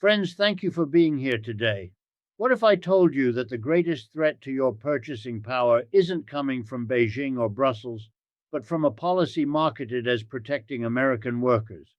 Friends, thank you for being here today. What if I told you that the greatest threat to your purchasing power isn't coming from Beijing or Brussels, but from a policy marketed as protecting American workers?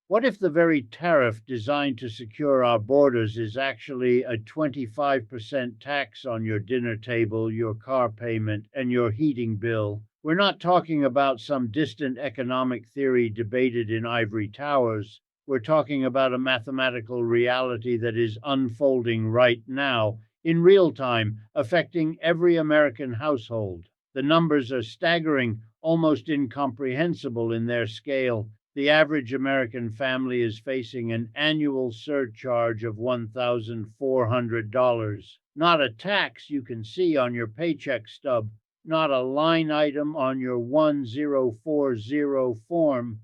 What if the very tariff designed to secure our borders is actually a 25% tax on your dinner table, your car payment, and your heating bill? We're not talking about some distant economic theory debated in ivory towers. We're talking about a mathematical reality that is unfolding right now, in real time, affecting every American household. The numbers are staggering, almost incomprehensible in their scale. The average American family is facing an annual surcharge of $1,400. Not a tax you can see on your paycheck stub, not a line item on your 1040 form,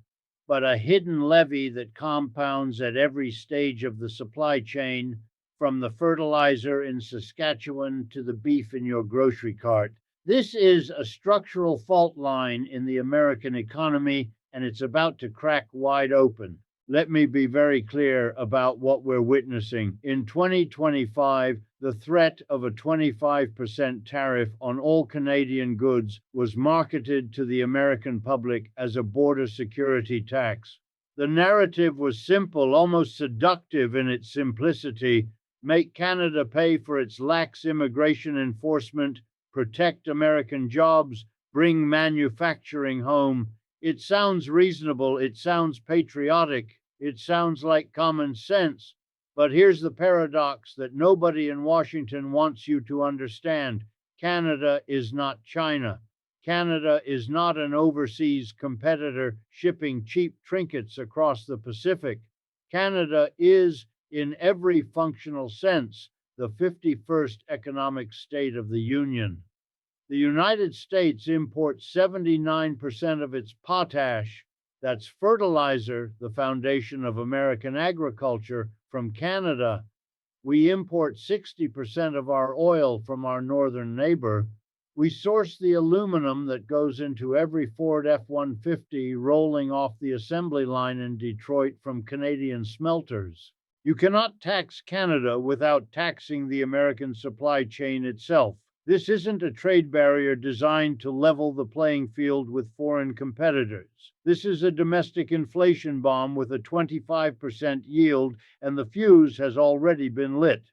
but a hidden levy that compounds at every stage of the supply chain, from the fertilizer in Saskatchewan to the beef in your grocery cart. This is a structural fault line in the American economy, and it's about to crack wide open. Let me be very clear about what we're witnessing. In 2025, the threat of a 25% tariff on all Canadian goods was marketed to the American public as a border security tax. The narrative was simple, almost seductive in its simplicity: make Canada pay for its lax immigration enforcement, protect American jobs, bring manufacturing home. It sounds reasonable, it sounds patriotic, it sounds like common sense. But here's the paradox that nobody in Washington wants you to understand. Canada is not China. Canada is not an overseas competitor shipping cheap trinkets across the Pacific. Canada is, in every functional sense, the 51st economic state of the Union. The United States imports 79% of its potash, that's fertilizer, the foundation of American agriculture, from Canada. We import 60% of our oil from our northern neighbor. We source the aluminum that goes into every Ford F-150 rolling off the assembly line in Detroit from Canadian smelters. You cannot tax Canada without taxing the American supply chain itself. This isn't a trade barrier designed to level the playing field with foreign competitors. This is a domestic inflation bomb with a 25% yield, and the fuse has already been lit.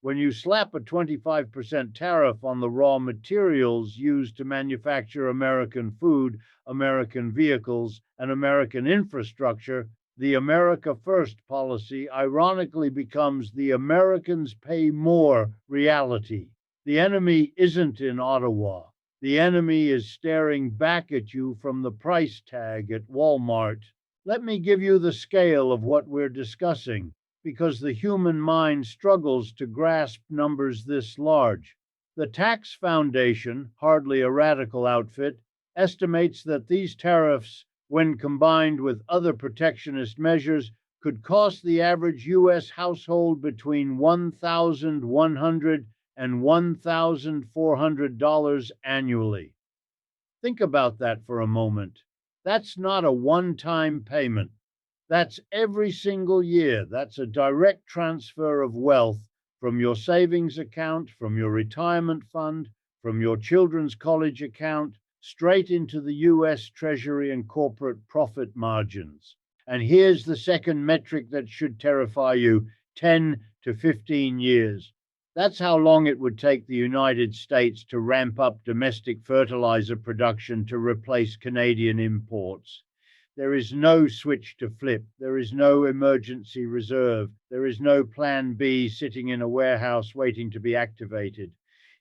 When you slap a 25% tariff on the raw materials used to manufacture American food, American vehicles, and American infrastructure, the America First policy ironically becomes the Americans pay more reality. The enemy isn't in Ottawa. The enemy is staring back at you from the price tag at Walmart. Let me give you the scale of what we're discussing, because the human mind struggles to grasp numbers this large. The Tax Foundation, hardly a radical outfit, estimates that these tariffs, when combined with other protectionist measures, could cost the average U.S. household between $1,100 and $1,400 annually. Think about that for a moment. That's not a one-time payment. That's every single year. That's a direct transfer of wealth from your savings account, from your retirement fund, from your children's college account, straight into the U.S. Treasury and corporate profit margins. And here's the second metric that should terrify you: 10 to 15 years. That's how long it would take the United States to ramp up domestic fertilizer production to replace Canadian imports. There is no switch to flip. There is no emergency reserve. There is no plan B sitting in a warehouse waiting to be activated.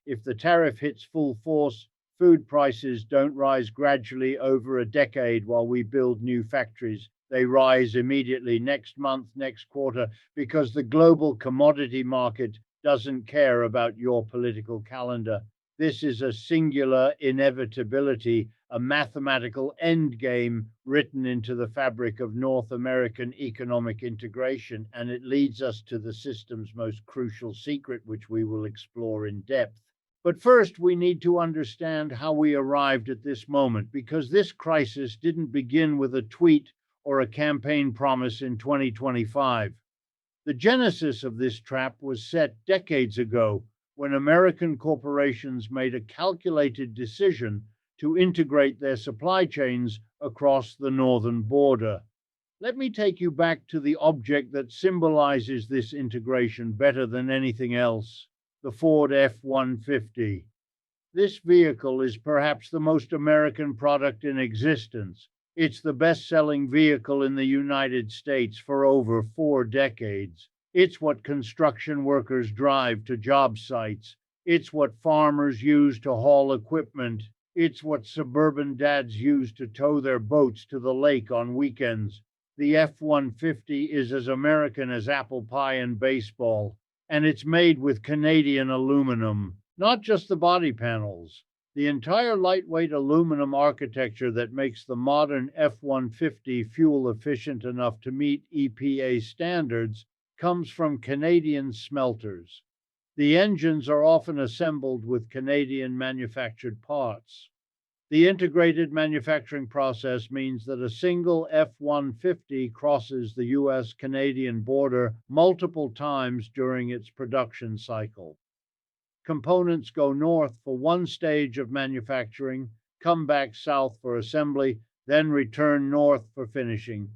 If the tariff hits full force, food prices don't rise gradually over a decade while we build new factories. They rise immediately next month, next quarter, because the global commodity market doesn't care about your political calendar. This is a singular inevitability, a mathematical endgame written into the fabric of North American economic integration, and it leads us to the system's most crucial secret, which we will explore in depth. But first, we need to understand how we arrived at this moment, because this crisis didn't begin with a tweet or a campaign promise in 2025. The genesis of this trap was set decades ago when American corporations made a calculated decision to integrate their supply chains across the northern border. Let me take you back to the object that symbolizes this integration better than anything else, the Ford F-150. This vehicle is perhaps the most American product in existence. It's the best-selling vehicle in the United States for over 4 decades. It's what construction workers drive to job sites. It's what farmers use to haul equipment. It's what suburban dads use to tow their boats to the lake on weekends. The F-150 is as American as apple pie and baseball, and it's made with Canadian aluminum, not just the body panels. The entire lightweight aluminum architecture that makes the modern F-150 fuel efficient enough to meet EPA standards comes from Canadian smelters. The engines are often assembled with Canadian manufactured parts. The integrated manufacturing process means that a single F-150 crosses the US-Canadian border multiple times during its production cycle. Components go north for one stage of manufacturing, come back south for assembly, then return north for finishing.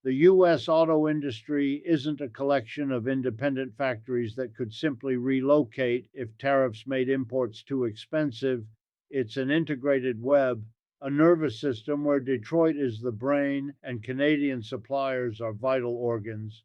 The US auto industry isn't a collection of independent factories that could simply relocate if tariffs made imports too expensive. It's an integrated web, a nervous system where Detroit is the brain and Canadian suppliers are vital organs.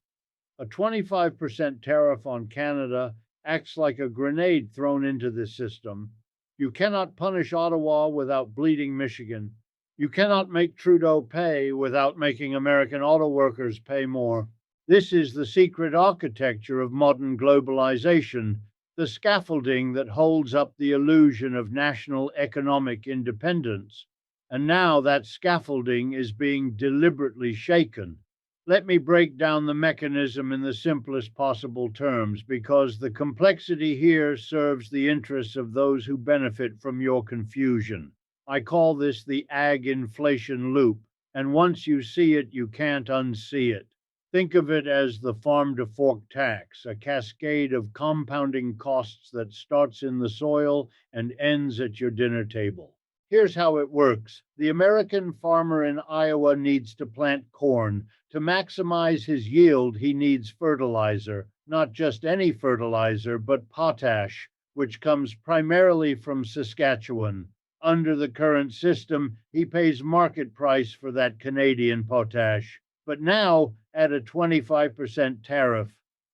A 25% tariff on Canada acts like a grenade thrown into the system. You cannot punish Ottawa without bleeding Michigan. You cannot make Trudeau pay without making American auto workers pay more. This is the secret architecture of modern globalization, the scaffolding that holds up the illusion of national economic independence. And now that scaffolding is being deliberately shaken. Let me break down the mechanism in the simplest possible terms, because the complexity here serves the interests of those who benefit from your confusion. I call this the ag inflation loop, and once you see it, you can't unsee it. Think of it as the farm-to-fork tax, a cascade of compounding costs that starts in the soil and ends at your dinner table. Here's how it works. The American farmer in Iowa needs to plant corn. To maximize his yield, he needs fertilizer, not just any fertilizer, but potash, which comes primarily from Saskatchewan. Under the current system, he pays market price for that Canadian potash. But now, at a 25% tariff,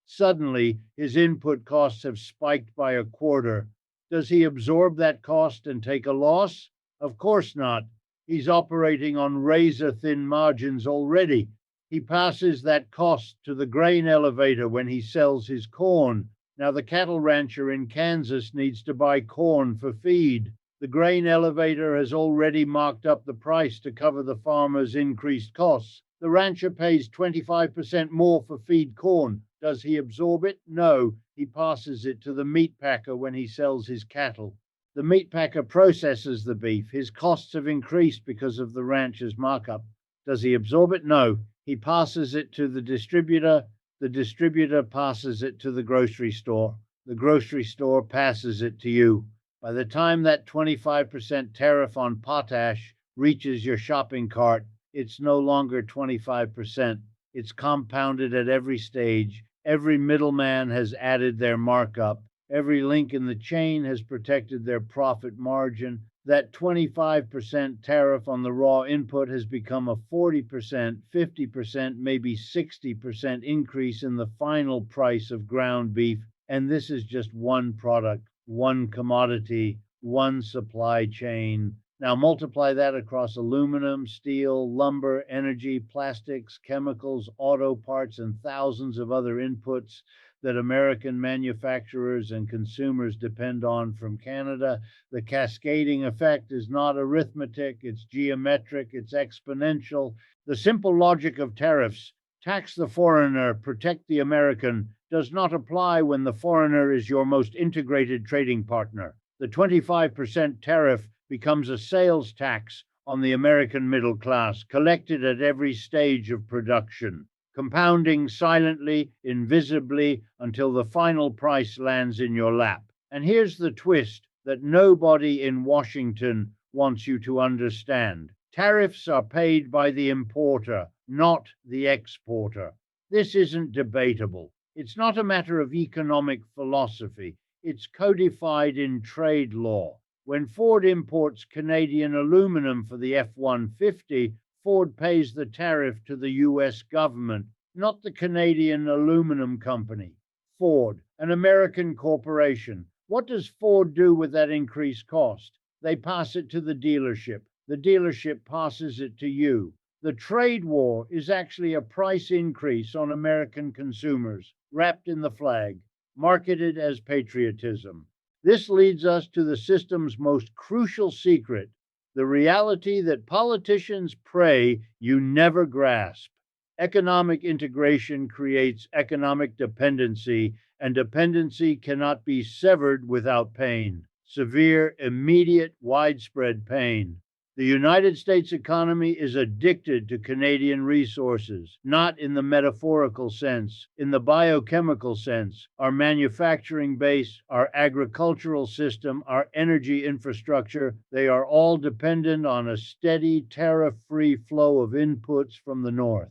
suddenly his input costs have spiked by a quarter. Does he absorb that cost and take a loss? Of course not. He's operating on razor-thin margins already. He passes that cost to the grain elevator when he sells his corn. Now the cattle rancher in Kansas needs to buy corn for feed. The grain elevator has already marked up the price to cover the farmer's increased costs. The rancher pays 25% more for feed corn. Does he absorb it? No. He passes it to the meat packer when he sells his cattle. The meat packer processes the beef. His costs have increased because of the rancher's markup. Does he absorb it? No. He passes it to the distributor. The distributor passes it to the grocery store. The grocery store passes it to you. By the time that 25% tariff on potash reaches your shopping cart, it's no longer 25%. It's compounded at every stage. Every middleman has added their markup. Every link in the chain has protected their profit margin. That 25% tariff on the raw input has become a 40%, 50%, maybe 60% increase in the final price of ground beef. And this is just one product, one commodity, one supply chain. Now multiply that across aluminum, steel, lumber, energy, plastics, chemicals, auto parts, and thousands of other inputs that American manufacturers and consumers depend on from Canada. The cascading effect is not arithmetic, it's geometric, it's exponential. The simple logic of tariffs, tax the foreigner, protect the American, does not apply when the foreigner is your most integrated trading partner. The 25% tariff becomes a sales tax on the American middle class, collected at every stage of production. compounding silently, invisibly, until the final price lands in your lap. And here's the twist that nobody in Washington wants you to understand. Tariffs are paid by the importer, not the exporter. This isn't debatable. It's not a matter of economic philosophy. It's codified in trade law. When Ford imports Canadian aluminum for the F-150, Ford pays the tariff to the US government, not the Canadian Aluminum Company. Ford, an American corporation. What does Ford do with that increased cost? They pass it to the dealership. The dealership passes it to you. The trade war is actually a price increase on American consumers, wrapped in the flag, marketed as patriotism. This leads us to the system's most crucial secret, the reality that politicians pray you never grasp. Economic integration creates economic dependency, and dependency cannot be severed without pain. Severe, immediate, widespread pain. The United States economy is addicted to Canadian resources, not in the metaphorical sense, in the biochemical sense. Our manufacturing base, our agricultural system, our energy infrastructure, they are all dependent on a steady, tariff-free flow of inputs from the North.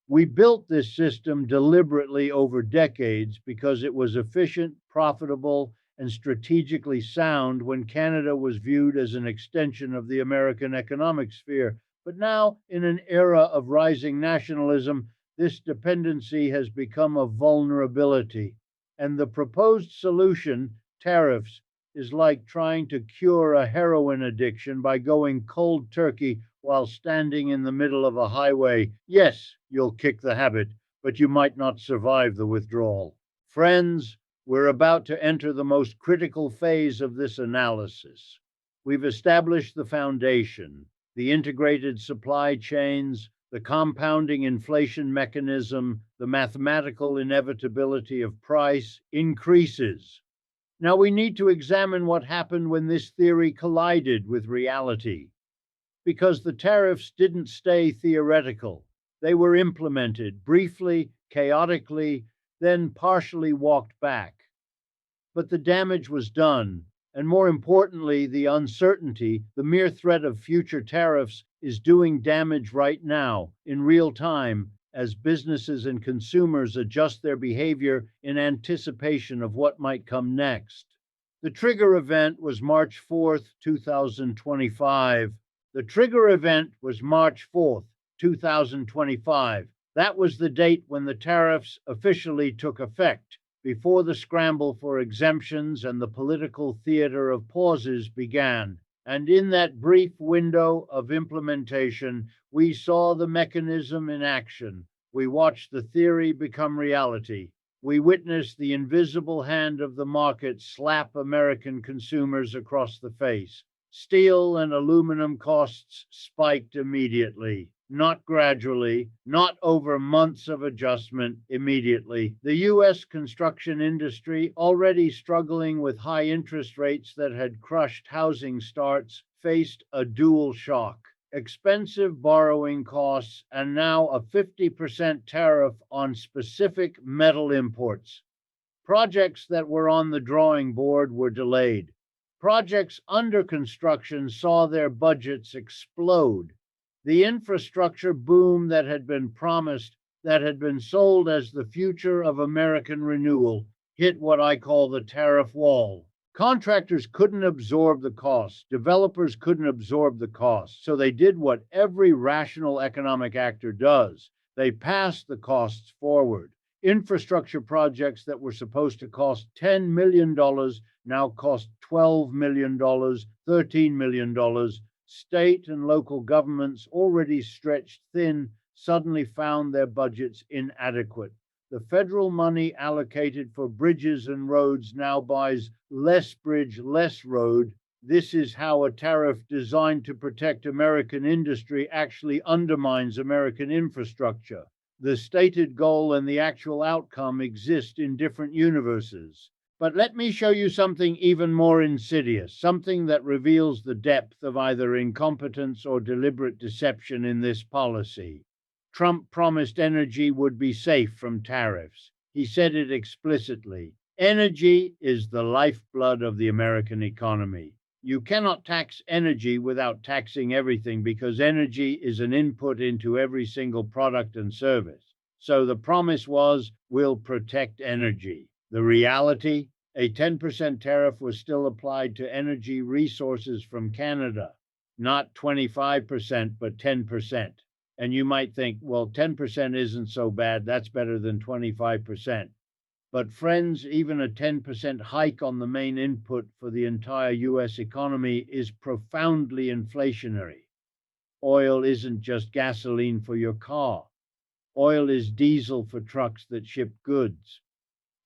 We built this system deliberately over decades because it was efficient, profitable, and strategically sound when Canada was viewed as an extension of the American economic sphere. But now, in an era of rising nationalism, this dependency has become a vulnerability. And the proposed solution, tariffs, is like trying to cure a heroin addiction by going cold turkey while standing in the middle of a highway. Yes, you'll kick the habit, but you might not survive the withdrawal. Friends, we're about to enter the most critical phase of this analysis. We've established the foundation, the integrated supply chains, the compounding inflation mechanism, the mathematical inevitability of price increases. Now we need to examine what happened when this theory collided with reality. Because the tariffs didn't stay theoretical. They were implemented briefly, chaotically, then partially walked back. But the damage was done, and more importantly, the uncertainty, the mere threat of future tariffs, is doing damage right now, in real time, as businesses and consumers adjust their behavior in anticipation of what might come next. The trigger event was March 4th, 2025. The trigger event was March 4th, 2025. That was the date when the tariffs officially took effect, before the scramble for exemptions and the political theater of pauses began. And in that brief window of implementation, we saw the mechanism in action. We watched the theory become reality. We witnessed the invisible hand of the market slap American consumers across the face. Steel and aluminum costs spiked immediately. Not gradually, not over months of adjustment, immediately. The U.S. construction industry, already struggling with high interest rates that had crushed housing starts, faced a dual shock. Expensive borrowing costs and now a 50% tariff on specific metal imports. Projects that were on the drawing board were delayed. Projects under construction saw their budgets explode. The infrastructure boom that had been promised, that had been sold as the future of American renewal, hit what I call the tariff wall. Contractors couldn't absorb the costs. Developers couldn't absorb the costs. So they did what every rational economic actor does. They passed the costs forward. Infrastructure projects that were supposed to cost $10 million now cost $12 million, $13 million. State and local governments, already stretched thin, suddenly found their budgets inadequate. The federal money allocated for bridges and roads now buys less bridge, less road. This is how a tariff designed to protect American industry actually undermines American infrastructure. The stated goal and the actual outcome exist in different universes. But let me show you something even more insidious, something that reveals the depth of either incompetence or deliberate deception in this policy. Trump promised energy would be safe from tariffs. He said it explicitly. Energy is the lifeblood of the American economy. You cannot tax energy without taxing everything because energy is an input into every single product and service. So the promise was, we'll protect energy. The reality, a 10% tariff was still applied to energy resources from Canada, not 25%, but 10%. And you might think, well, 10% isn't so bad. That's better than 25%. But friends, even a 10% hike on the main input for the entire US economy is profoundly inflationary. Oil isn't just gasoline for your car. Oil is diesel for trucks that ship goods.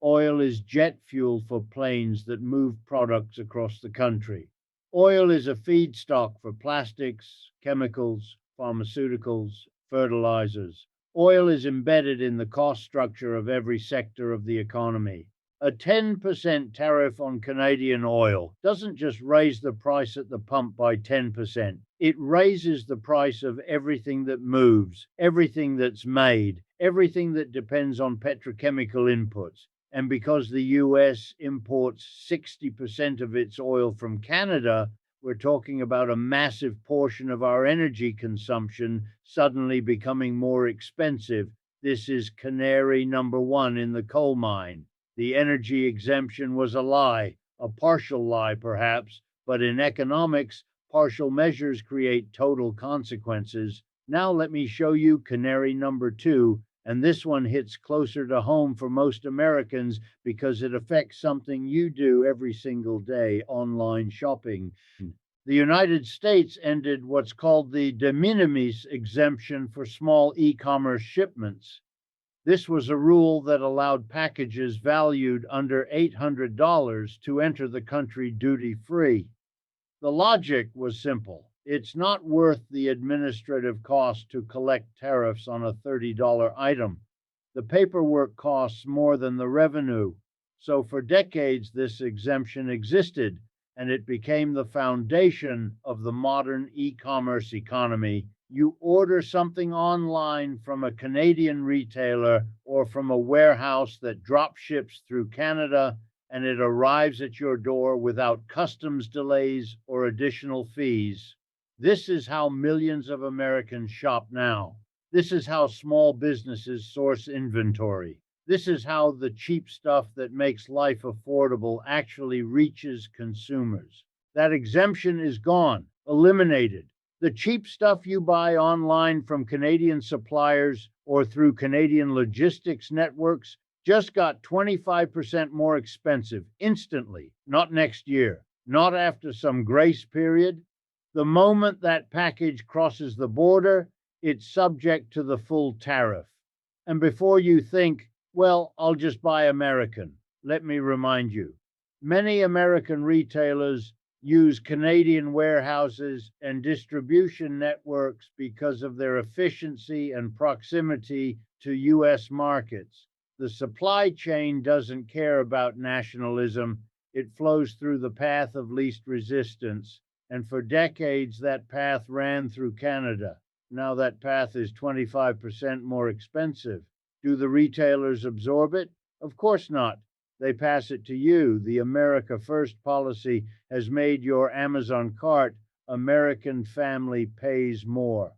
Oil is jet fuel for planes that move products across the country. Oil is a feedstock for plastics, chemicals, pharmaceuticals, fertilizers. Oil is embedded in the cost structure of every sector of the economy. A 10% tariff on Canadian oil doesn't just raise the price at the pump by 10%. It raises the price of everything that moves, everything that's made, everything that depends on petrochemical inputs. And because the US imports 60% of its oil from Canada, we're talking about a massive portion of our energy consumption suddenly becoming more expensive. This is canary number one in the coal mine. The energy exemption was a lie, a partial lie perhaps, but in economics, partial measures create total consequences. Now let me show you canary number two, and this one hits closer to home for most Americans because it affects something you do every single day: online shopping. The United States ended what's called the de minimis exemption for small e-commerce shipments. This was a rule that allowed packages valued under $800 to enter the country duty-free. The logic was simple. It's not worth the administrative cost to collect tariffs on a $30 item. The paperwork costs more than the revenue. So for decades, this exemption existed, and it became the foundation of the modern e-commerce economy. You order something online from a Canadian retailer or from a warehouse that drop ships through Canada, and it arrives at your door without customs delays or additional fees. This is how millions of Americans shop now. This is how small businesses source inventory. This is how the cheap stuff that makes life affordable actually reaches consumers. That exemption is gone, eliminated. The cheap stuff you buy online from Canadian suppliers or through Canadian logistics networks just got 25% more expensive instantly, not next year, not after some grace period. The moment that package crosses the border, it's subject to the full tariff. And before you think, well, I'll just buy American, let me remind you, many American retailers use Canadian warehouses and distribution networks because of their efficiency and proximity to US markets. The supply chain doesn't care about nationalism. It flows through the path of least resistance. And for decades, that path ran through Canada. Now that path is 25% more expensive. Do the retailers absorb it? Of course not. They pass it to you. The America First policy has made your Amazon cart American family pays more.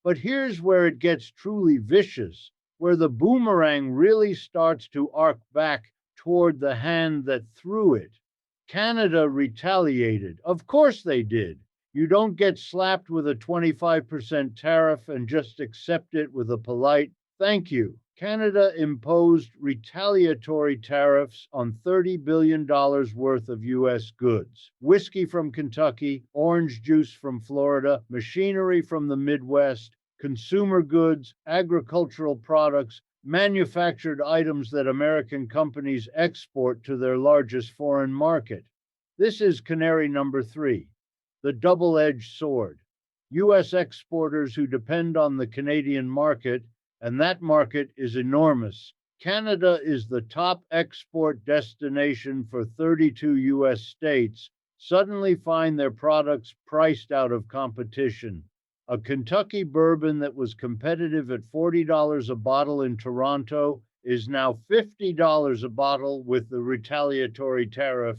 But here's where it gets truly vicious, where the boomerang really starts to arc back toward the hand that threw it. Canada retaliated. Of course they did. You don't get slapped with a 25% tariff and just accept it with a polite thank you. Canada imposed retaliatory tariffs on $30 billion worth of U.S. goods. Whiskey from Kentucky, orange juice from Florida, machinery from the Midwest, consumer goods, agricultural products, manufactured items that American companies export to their largest foreign market. This is canary number three, the double-edged sword. U.S. exporters who depend on the Canadian market, and that market is enormous. Canada is the top export destination for 32 U.S. states, suddenly find their products priced out of competition. A Kentucky bourbon that was competitive at $40 a bottle in Toronto is now $50 a bottle with the retaliatory tariff.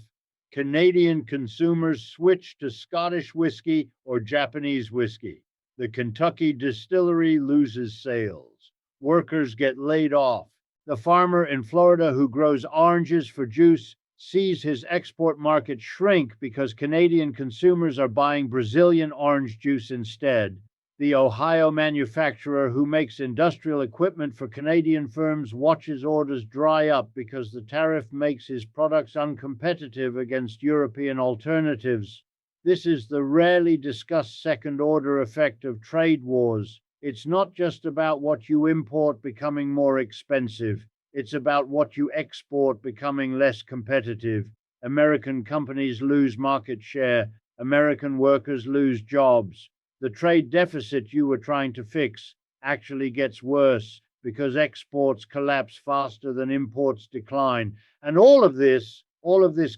Canadian consumers switch to Scottish whiskey or Japanese whiskey. The Kentucky distillery loses sales. Workers get laid off. The farmer in Florida who grows oranges for juice sees his export market shrink because Canadian consumers are buying Brazilian orange juice instead. The Ohio manufacturer who makes industrial equipment for Canadian firms watches orders dry up because the tariff makes his products uncompetitive against European alternatives. This is the rarely discussed second-order effect of trade wars. It's not just about what you import becoming more expensive. It's about what you export becoming less competitive. American companies lose market share. American workers lose jobs. The trade deficit you were trying to fix actually gets worse because exports collapse faster than imports decline. And all of this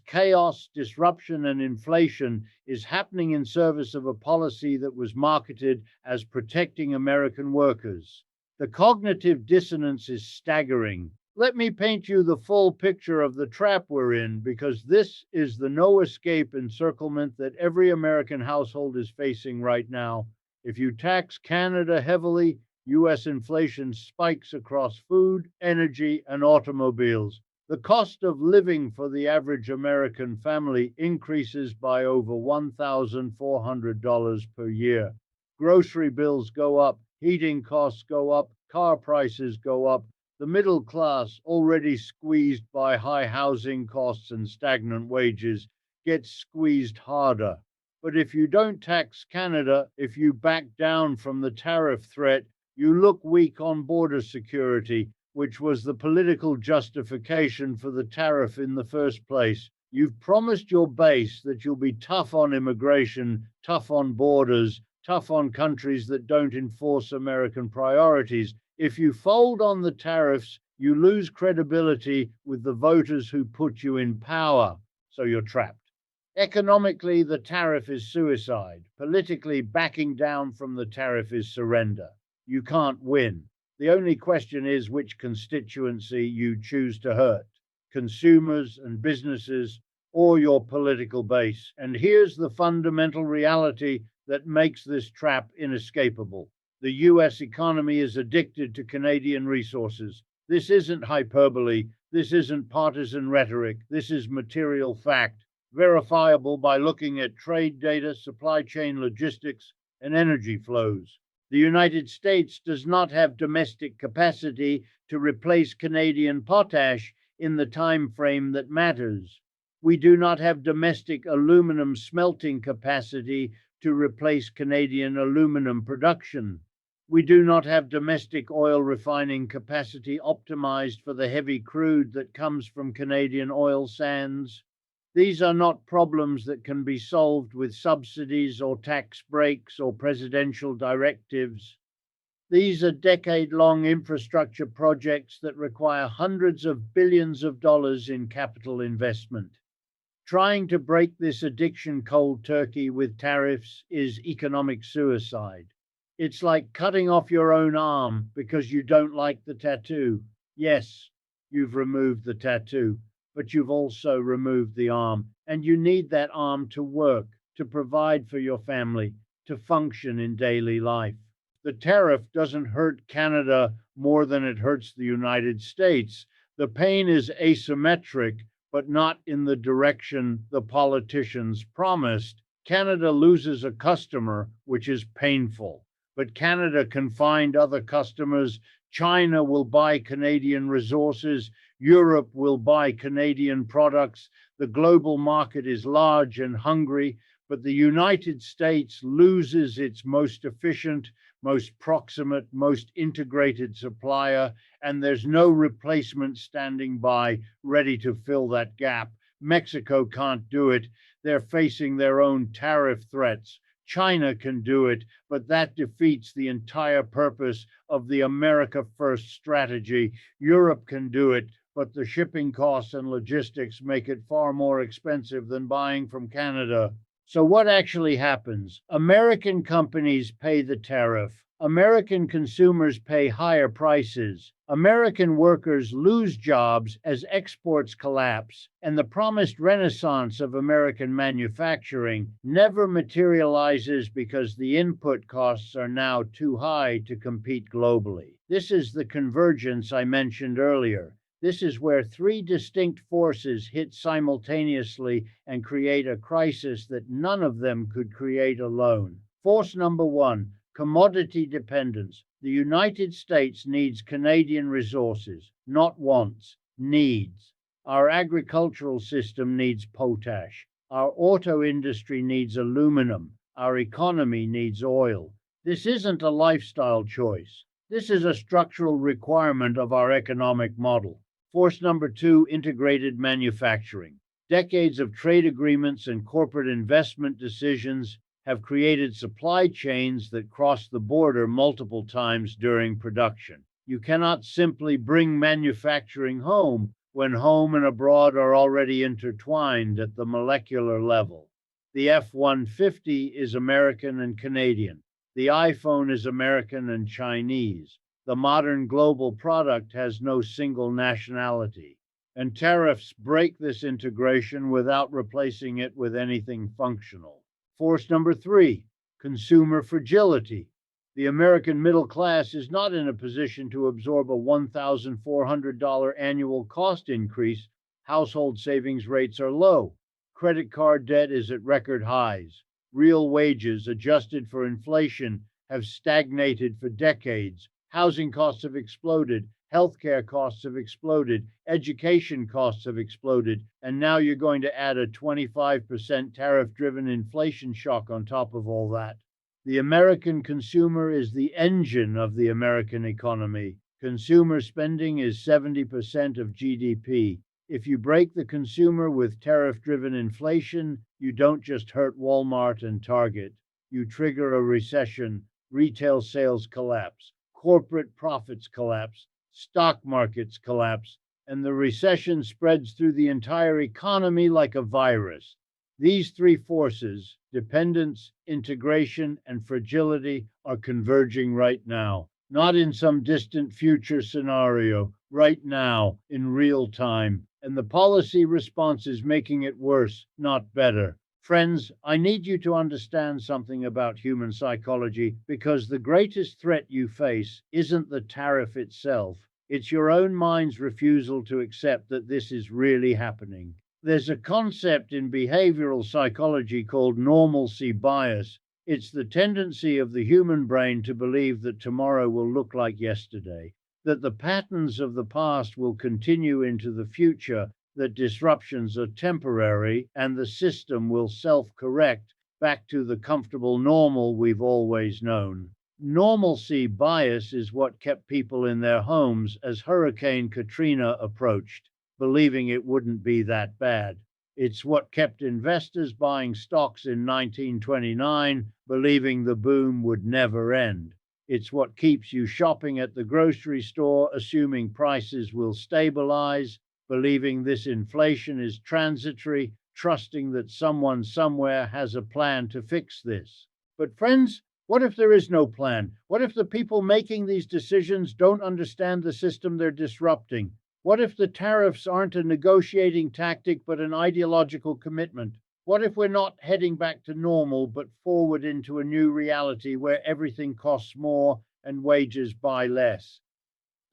chaos, disruption, and inflation is happening in service of a policy that was marketed as protecting American workers. The cognitive dissonance is staggering. Let me paint you the full picture of the trap we're in, because this is the no escape encirclement that every American household is facing right now. If you tax Canada heavily, U.S. inflation spikes across food, energy, and automobiles. The cost of living for the average American family increases by over $1,400 per year. Grocery bills go up, heating costs go up, car prices go up. The middle class, already squeezed by high housing costs and stagnant wages, gets squeezed harder. But if you don't tax Canada, if you back down from the tariff threat, you look weak on border security, which was the political justification for the tariff in the first place. You've promised your base that you'll be tough on immigration, tough on borders, tough on countries that don't enforce American priorities. If you fold on the tariffs, you lose credibility with the voters who put you in power, so you're trapped. Economically, the tariff is suicide. Politically, backing down from the tariff is surrender. You can't win. The only question is which constituency you choose to hurt, consumers and businesses or your political base. And here's the fundamental reality that makes this trap inescapable. The US economy is addicted to Canadian resources. This isn't hyperbole. This isn't partisan rhetoric. This is material fact, verifiable by looking at trade data, supply chain logistics, and energy flows. The United States does not have domestic capacity to replace Canadian potash in the time frame that matters. We do not have domestic aluminum smelting capacity to replace Canadian aluminum production. We do not have domestic oil refining capacity optimized for the heavy crude that comes from Canadian oil sands. These are not problems that can be solved with subsidies or tax breaks or presidential directives. These are decade-long infrastructure projects that require hundreds of billions of dollars in capital investment. Trying to break this addiction cold turkey with tariffs is economic suicide. It's like cutting off your own arm because you don't like the tattoo. Yes, you've removed the tattoo, but you've also removed the arm, and you need that arm to work, to provide for your family, to function in daily life. The tariff doesn't hurt Canada more than it hurts the United States. The pain is asymmetric, but not in the direction the politicians promised. Canada loses a customer, which is painful, but Canada can find other customers. China will buy Canadian resources. Europe will buy Canadian products. The global market is large and hungry, but the United States loses its most efficient, most proximate, most integrated supplier, and there's no replacement standing by ready to fill that gap. Mexico can't do it. They're facing their own tariff threats. China can do it, but that defeats the entire purpose of the America First strategy. Europe can do it, but the shipping costs and logistics make it far more expensive than buying from Canada. So, what actually happens? American companies pay the tariff. American consumers pay higher prices. American workers lose jobs as exports collapse, and the promised renaissance of American manufacturing never materializes because the input costs are now too high to compete globally. This is the convergence I mentioned earlier. This is where three distinct forces hit simultaneously and create a crisis that none of them could create alone. Force number one: commodity dependence. The United States needs Canadian resources, not wants, needs. Our agricultural system needs potash. Our auto industry needs aluminum. Our economy needs oil. This isn't a lifestyle choice. This is a structural requirement of our economic model. Force number two: integrated manufacturing. Decades of trade agreements and corporate investment decisions have created supply chains that cross the border multiple times during production. You cannot simply bring manufacturing home when home and abroad are already intertwined at the molecular level. The F-150 is American and Canadian. The iPhone is American and Chinese. The modern global product has no single nationality. And tariffs break this integration without replacing it with anything functional. Force number three: consumer fragility. The American middle class is not in a position to absorb a $1,400 annual cost increase. Household savings rates are low. Credit card debt is at record highs. Real wages, adjusted for inflation, have stagnated for decades. Housing costs have exploded. Healthcare costs have exploded, education costs have exploded, and now you're going to add a 25% tariff-driven inflation shock on top of all that. The American consumer is the engine of the American economy. Consumer spending is 70% of GDP. If you break the consumer with tariff-driven inflation, you don't just hurt Walmart and Target. You trigger a recession, retail sales collapse, corporate profits collapse, stock markets collapse, and the recession spreads through the entire economy like a virus. These three forces, dependence, integration, and fragility, are converging right now, not in some distant future scenario, right now, in real time. And the policy response is making it worse, not better. Friends, I need you to understand something about human psychology, because the greatest threat you face isn't the tariff itself. It's your own mind's refusal to accept that this is really happening. There's a concept in behavioral psychology called normalcy bias. It's the tendency of the human brain to believe that tomorrow will look like yesterday, that the patterns of the past will continue into the future, that disruptions are temporary, and the system will self-correct back to the comfortable normal we've always known. Normalcy bias is what kept people in their homes as Hurricane Katrina approached, believing it wouldn't be that bad. It's what kept investors buying stocks in 1929, believing the boom would never end. It's what keeps you shopping at the grocery store, assuming prices will stabilize, believing this inflation is transitory, trusting that someone somewhere has a plan to fix this. But friends, what if there is no plan? What if the people making these decisions don't understand the system they're disrupting? What if the tariffs aren't a negotiating tactic but an ideological commitment? What if we're not heading back to normal but forward into a new reality where everything costs more and wages buy less?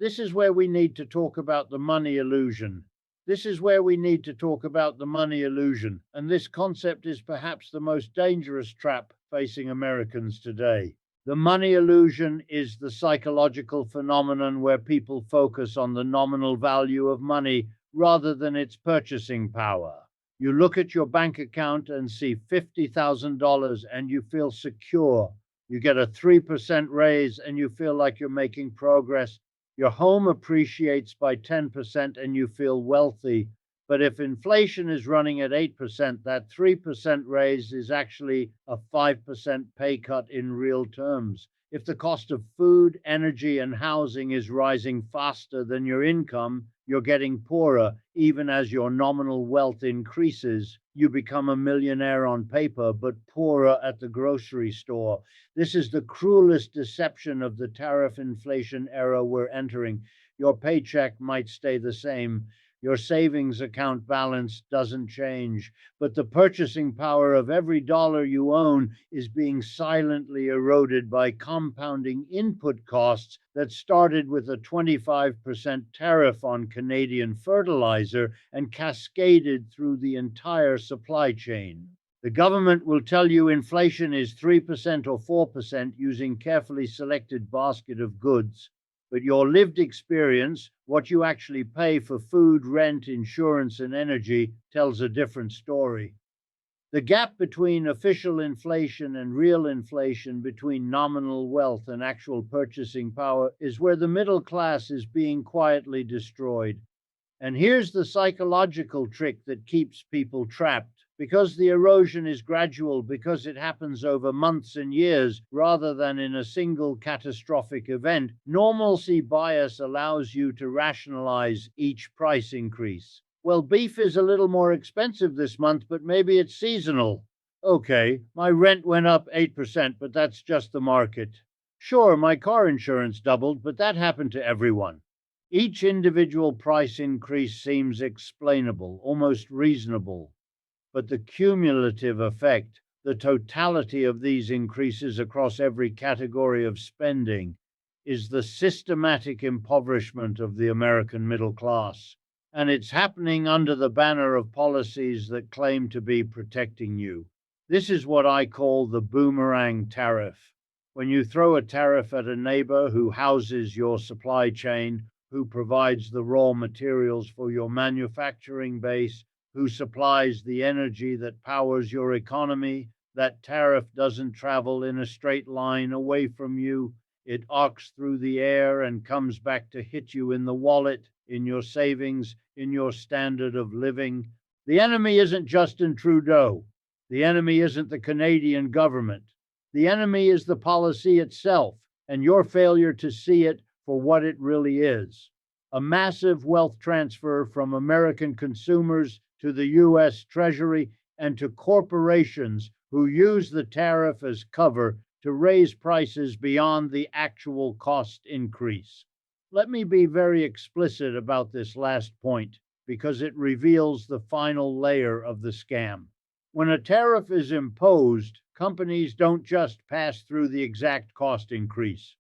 This is where we need to talk about the money illusion. This is where we need to talk about the money illusion, and this concept is perhaps the most dangerous trap facing Americans today. The money illusion is the psychological phenomenon where people focus on the nominal value of money rather than its purchasing power. You look at your bank account and see $50,000 and you feel secure. You get a 3% raise and you feel like you're making progress. Your home appreciates by 10% and you feel wealthy. But if inflation is running at 8%, that 3% raise is actually a 5% pay cut in real terms. If the cost of food, energy, and housing is rising faster than your income, You're getting poorer even as your nominal wealth increases. You become a millionaire on paper, but poorer at the grocery store. This is the cruelest deception of the tariff inflation era we're entering. Your paycheck might stay the same. Your savings account balance doesn't change, but the purchasing power of every dollar you own is being silently eroded by compounding input costs that started with a 25% tariff on Canadian fertilizer and cascaded through the entire supply chain. The government will tell you inflation is 3% or 4% using carefully selected basket of goods. But your lived experience, what you actually pay for food, rent, insurance, and energy, tells a different story. The gap between official inflation and real inflation, between nominal wealth and actual purchasing power, is where the middle class is being quietly destroyed. And here's the psychological trick that keeps people trapped. Because the erosion is gradual, because it happens over months and years rather than in a single catastrophic event, normalcy bias allows you to rationalize each price increase. Well, beef is a little more expensive this month, but maybe it's seasonal. Okay, my rent went up 8%, but that's just the market. Sure, my car insurance doubled, but that happened to everyone. Each individual price increase seems explainable, almost reasonable. But the cumulative effect, the totality of these increases across every category of spending, is the systematic impoverishment of the American middle class. And it's happening under the banner of policies that claim to be protecting you. This is what I call the boomerang tariff. When you throw a tariff at a neighbor who houses your supply chain, who provides the raw materials for your manufacturing base, who supplies the energy that powers your economy, that tariff doesn't travel in a straight line away from you. It arcs through the air and comes back to hit you in the wallet, in your savings, in your standard of living. The enemy isn't Justin Trudeau. The enemy isn't the Canadian government. The enemy is the policy itself, and your failure to see it for what it really is. A massive wealth transfer from American consumers to the U.S. Treasury and to corporations who use the tariff as cover to raise prices beyond the actual cost increase. Let me be very explicit about this last point because it reveals the final layer of the scam. When a tariff is imposed, companies don't just pass through the exact cost increase.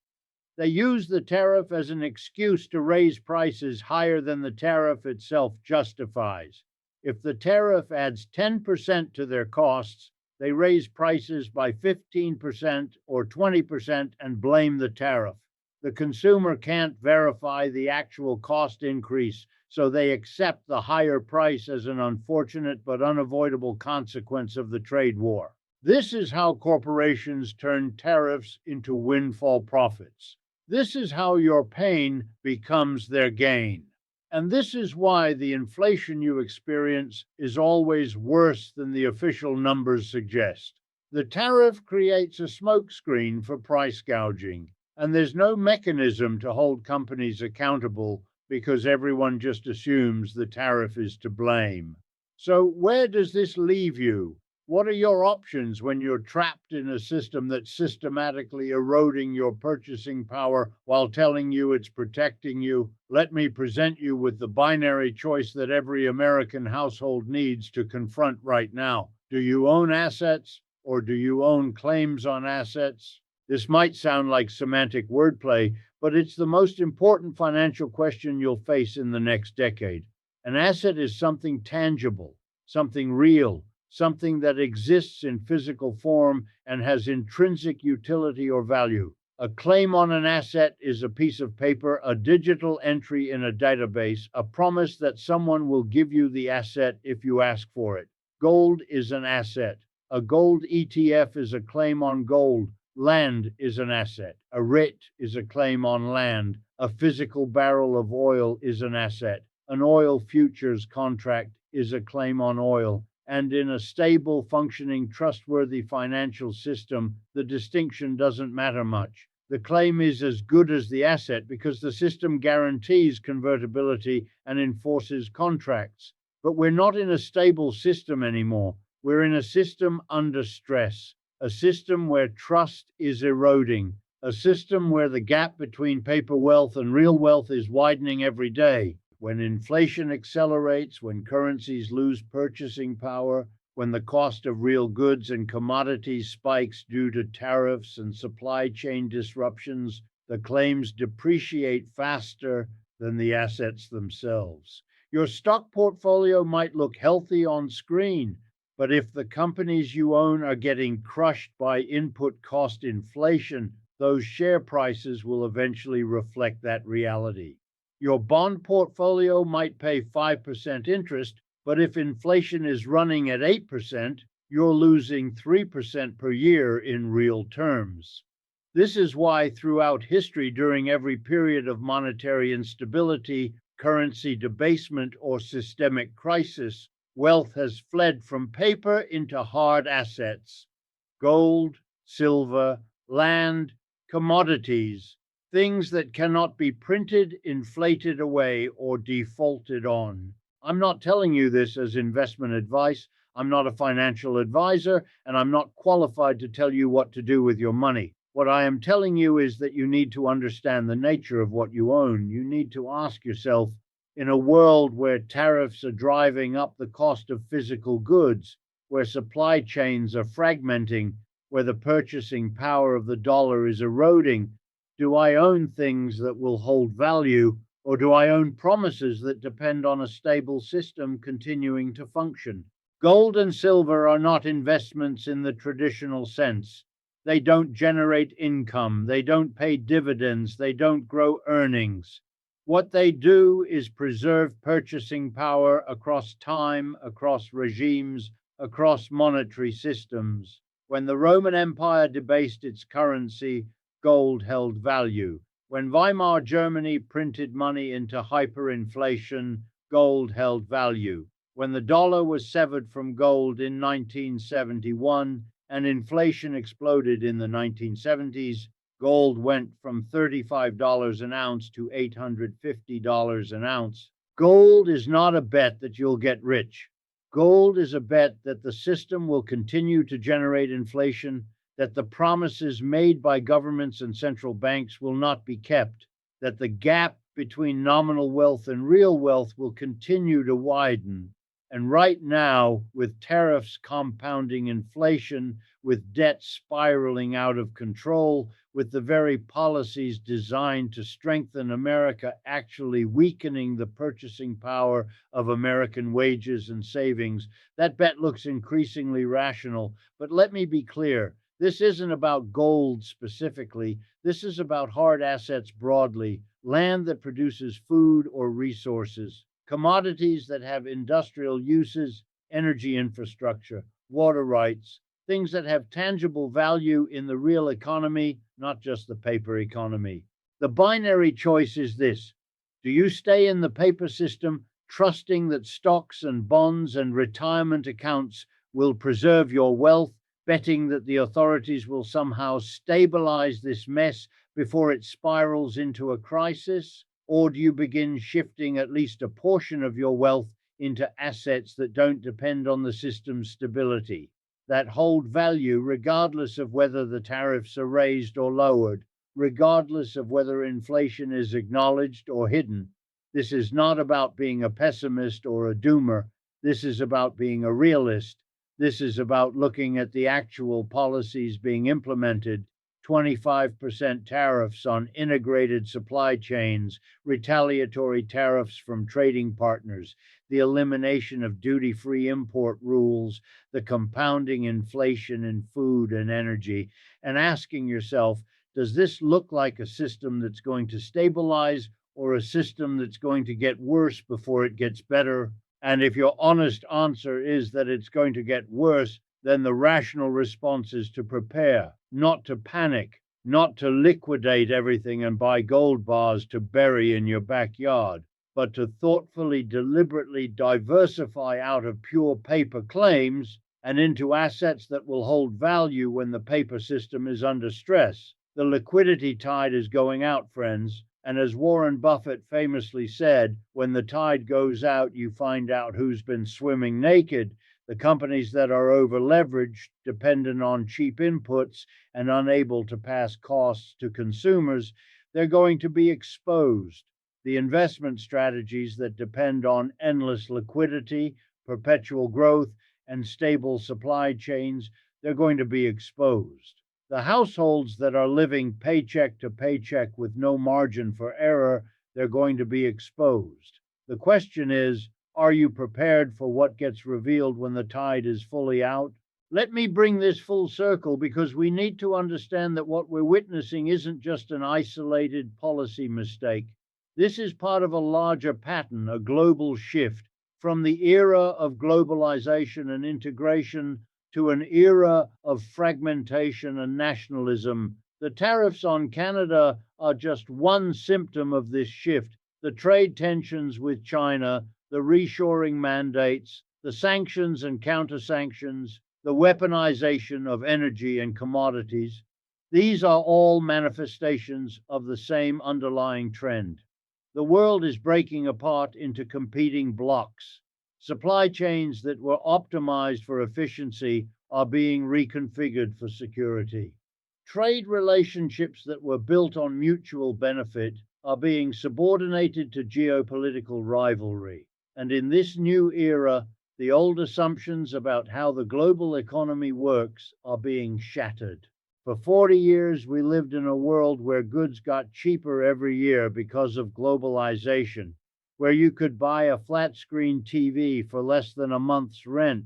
They use the tariff as an excuse to raise prices higher than the tariff itself justifies. If the tariff adds 10% to their costs, they raise prices by 15% or 20% and blame the tariff. The consumer can't verify the actual cost increase, so they accept the higher price as an unfortunate but unavoidable consequence of the trade war. This is how corporations turn tariffs into windfall profits. This is how your pain becomes their gain. And this is why the inflation you experience is always worse than the official numbers suggest. The tariff creates a smokescreen for price gouging, and there's no mechanism to hold companies accountable because everyone just assumes the tariff is to blame. So, where does this leave you? What are your options when you're trapped in a system that's systematically eroding your purchasing power while telling you it's protecting you? Let me present you with the binary choice that every American household needs to confront right now. Do you own assets or do you own claims on assets? This might sound like semantic wordplay, but it's the most important financial question you'll face in the next decade. An asset is something tangible, something real, something that exists in physical form and has intrinsic utility or value. A claim on an asset is a piece of paper, a digital entry in a database, a promise that someone will give you the asset if you ask for it. Gold is an asset. A gold ETF is a claim on gold. Land is an asset. A writ is a claim on land. A physical barrel of oil is an asset. An oil futures contract is a claim on oil. And in a stable, functioning, trustworthy financial system, the distinction doesn't matter much. The claim is as good as the asset because the system guarantees convertibility and enforces contracts. But we're not in a stable system anymore. We're in a system under stress, a system where trust is eroding, a system where the gap between paper wealth and real wealth is widening every day. When inflation accelerates, when currencies lose purchasing power, when the cost of real goods and commodities spikes due to tariffs and supply chain disruptions, the claims depreciate faster than the assets themselves. Your stock portfolio might look healthy on screen, but if the companies you own are getting crushed by input cost inflation, those share prices will eventually reflect that reality. Your bond portfolio might pay 5% interest, but if inflation is running at 8%, you're losing 3% per year in real terms. This is why throughout history, during every period of monetary instability, currency debasement, or systemic crisis, wealth has fled from paper into hard assets: gold, silver, land, commodities, things that cannot be printed, inflated away, or defaulted on. I'm not telling you this as investment advice. I'm not a financial advisor, and I'm not qualified to tell you what to do with your money. What I am telling you is that you need to understand the nature of what you own. You need to ask yourself, in a world where tariffs are driving up the cost of physical goods, where supply chains are fragmenting, where the purchasing power of the dollar is eroding, do I own things that will hold value, or do I own promises that depend on a stable system continuing to function? Gold and silver are not investments in the traditional sense. They don't generate income, they don't pay dividends, they don't grow earnings. What they do is preserve purchasing power across time, across regimes, across monetary systems. When the Roman Empire debased its currency, gold held value. When Weimar Germany printed money into hyperinflation, gold held value. When the dollar was severed from gold in 1971 and inflation exploded in the 1970s, gold went from $35 an ounce to $850 an ounce. Gold is not a bet that you'll get rich. Gold is a bet that the system will continue to generate inflation, that the promises made by governments and central banks will not be kept, that the gap between nominal wealth and real wealth will continue to widen. And right now, with tariffs compounding inflation, with debt spiraling out of control, with the very policies designed to strengthen America actually weakening the purchasing power of American wages and savings, that bet looks increasingly rational. But let me be clear, this isn't about gold specifically. This is about hard assets broadly, land that produces food or resources, commodities that have industrial uses, energy infrastructure, water rights, things that have tangible value in the real economy, not just the paper economy. The binary choice is this: do you stay in the paper system, trusting that stocks and bonds and retirement accounts will preserve your wealth, betting that the authorities will somehow stabilize this mess before it spirals into a crisis? Or do you begin shifting at least a portion of your wealth into assets that don't depend on the system's stability, that hold value regardless of whether the tariffs are raised or lowered, regardless of whether inflation is acknowledged or hidden? This is not about being a pessimist or a doomer. This is about being a realist. This is about looking at the actual policies being implemented: 25% tariffs on integrated supply chains, retaliatory tariffs from trading partners, the elimination of duty-free import rules, the compounding inflation in food and energy, and asking yourself, does this look like a system that's going to stabilize or a system that's going to get worse before it gets better? And if your honest answer is that it's going to get worse, then the rational response is to prepare, not to panic, not to liquidate everything and buy gold bars to bury in your backyard, but to thoughtfully, deliberately diversify out of pure paper claims and into assets that will hold value when the paper system is under stress. The liquidity tide is going out, friends. And as Warren Buffett famously said, when the tide goes out, you find out who's been swimming naked. The companies that are over-leveraged, dependent on cheap inputs, and unable to pass costs to consumers, they're going to be exposed. The investment strategies that depend on endless liquidity, perpetual growth, and stable supply chains, they're going to be exposed. The households that are living paycheck to paycheck with no margin for error, they're going to be exposed. The question is, are you prepared for what gets revealed when the tide is fully out? Let me bring this full circle because we need to understand that what we're witnessing isn't just an isolated policy mistake. This is part of a larger pattern, a global shift from the era of globalization and integration to an era of fragmentation and nationalism. The tariffs on Canada are just one symptom of this shift. The trade tensions with China, the reshoring mandates, the sanctions and counter-sanctions, the weaponization of energy and commodities, these are all manifestations of the same underlying trend. The world is breaking apart into competing blocks. Supply chains that were optimized for efficiency are being reconfigured for security. Trade relationships that were built on mutual benefit are being subordinated to geopolitical rivalry. And in this new era, the old assumptions about how the global economy works are being shattered. For 40 years, we lived in a world where goods got cheaper every year because of globalization, where you could buy a flat-screen TV for less than a month's rent,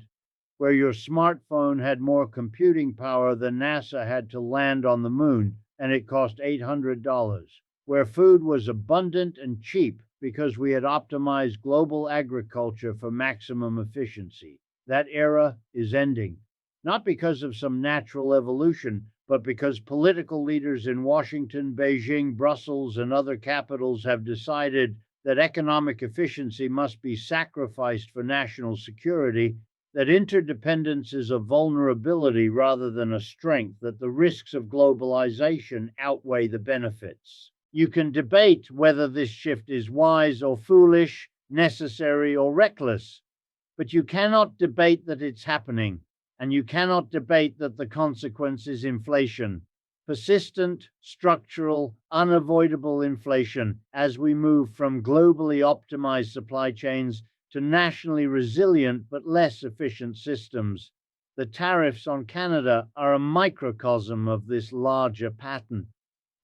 where your smartphone had more computing power than NASA had to land on the moon, and it cost $800, where food was abundant and cheap because we had optimized global agriculture for maximum efficiency. That era is ending, not because of some natural evolution, but because political leaders in Washington, Beijing, Brussels, and other capitals have decided that economic efficiency must be sacrificed for national security, that interdependence is a vulnerability rather than a strength, that the risks of globalization outweigh the benefits. You can debate whether this shift is wise or foolish, necessary or reckless, but you cannot debate that it's happening. And you cannot debate that the consequence is inflation, persistent, structural, unavoidable inflation as we move from globally optimized supply chains to nationally resilient but less efficient systems. The tariffs on Canada are a microcosm of this larger pattern.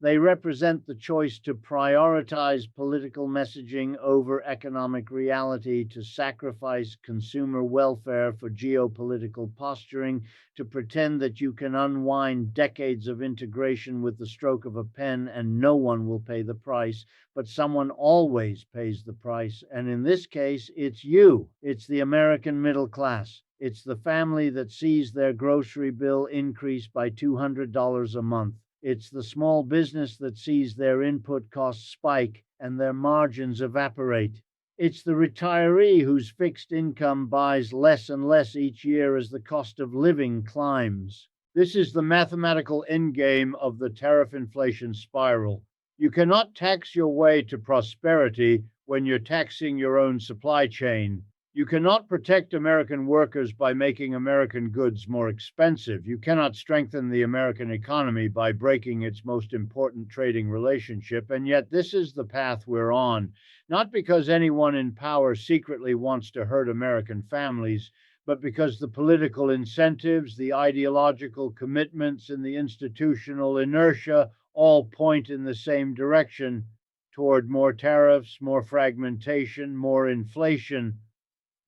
They represent the choice to prioritize political messaging over economic reality, to sacrifice consumer welfare for geopolitical posturing, to pretend that you can unwind decades of integration with the stroke of a pen and no one will pay the price, but someone always pays the price. And in this case, it's you. It's the American middle class. It's the family that sees their grocery bill increase by $200 a month. It's the small business that sees their input costs spike and their margins evaporate. It's the retiree whose fixed income buys less and less each year as the cost of living climbs. This is the mathematical endgame of the tariff inflation spiral. You cannot tax your way to prosperity when you're taxing your own supply chain. You cannot protect American workers by making American goods more expensive. You cannot strengthen the American economy by breaking its most important trading relationship. And yet this is the path we're on, not because anyone in power secretly wants to hurt American families, but because the political incentives, the ideological commitments, and the institutional inertia all point in the same direction toward more tariffs, more fragmentation, more inflation.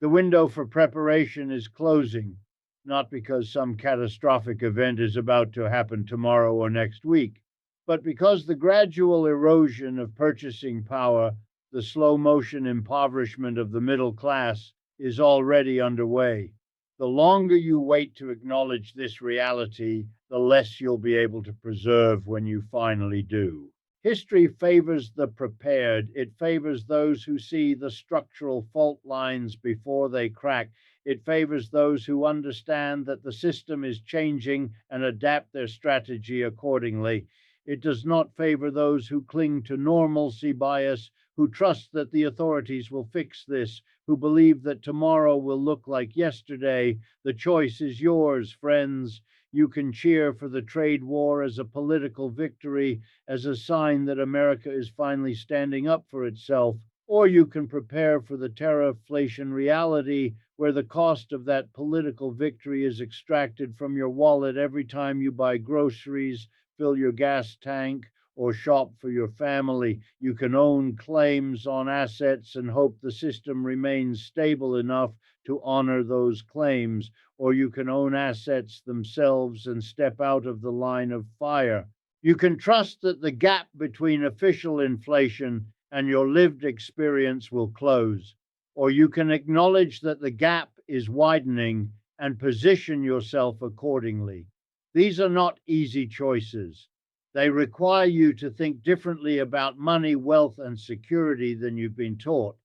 The window for preparation is closing, not because some catastrophic event is about to happen tomorrow or next week, but because the gradual erosion of purchasing power, the slow motion impoverishment of the middle class, is already underway. The longer you wait to acknowledge this reality, the less you'll be able to preserve when you finally do. History favors the prepared. It favors those who see the structural fault lines before they crack. It favors those who understand that the system is changing and adapt their strategy accordingly. It does not favor those who cling to normalcy bias, who trust that the authorities will fix this, who believe that tomorrow will look like yesterday. The choice is yours, friends. You can cheer for the trade war as a political victory, as a sign that America is finally standing up for itself, or you can prepare for the tariff-inflation reality, where the cost of that political victory is extracted from your wallet every time you buy groceries, fill your gas tank, or shop for your family. You can own claims on assets and hope the system remains stable enough to honor those claims, or you can own assets themselves and step out of the line of fire. You can trust that the gap between official inflation and your lived experience will close, or you can acknowledge that the gap is widening and position yourself accordingly. These are not easy choices. They require you to think differently about money, wealth, and security than you've been taught.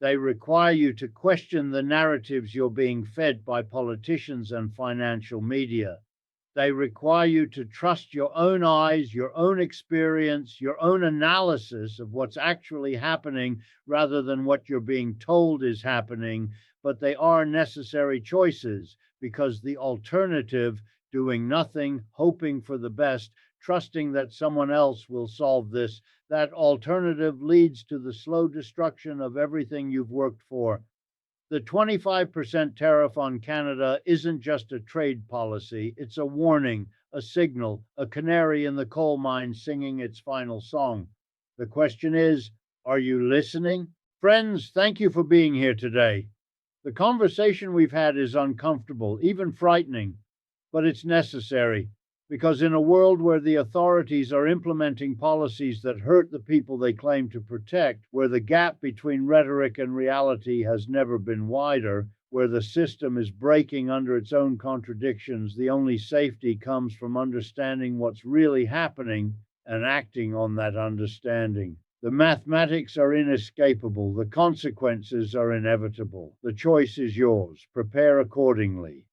They require you to question the narratives you're being fed by politicians and financial media. They require you to trust your own eyes, your own experience, your own analysis of what's actually happening rather than what you're being told is happening. But they are necessary choices, because the alternative, doing nothing, hoping for the best, trusting that someone else will solve this, that alternative leads to the slow destruction of everything you've worked for. The 25% tariff on Canada isn't just a trade policy, it's a warning, a signal, a canary in the coal mine singing its final song. The question is, are you listening? Friends, thank you for being here today. The conversation we've had is uncomfortable, even frightening, but it's necessary, because in a world where the authorities are implementing policies that hurt the people they claim to protect, where the gap between rhetoric and reality has never been wider, where the system is breaking under its own contradictions, the only safety comes from understanding what's really happening and acting on that understanding. The mathematics are inescapable. The consequences are inevitable. The choice is yours. Prepare accordingly.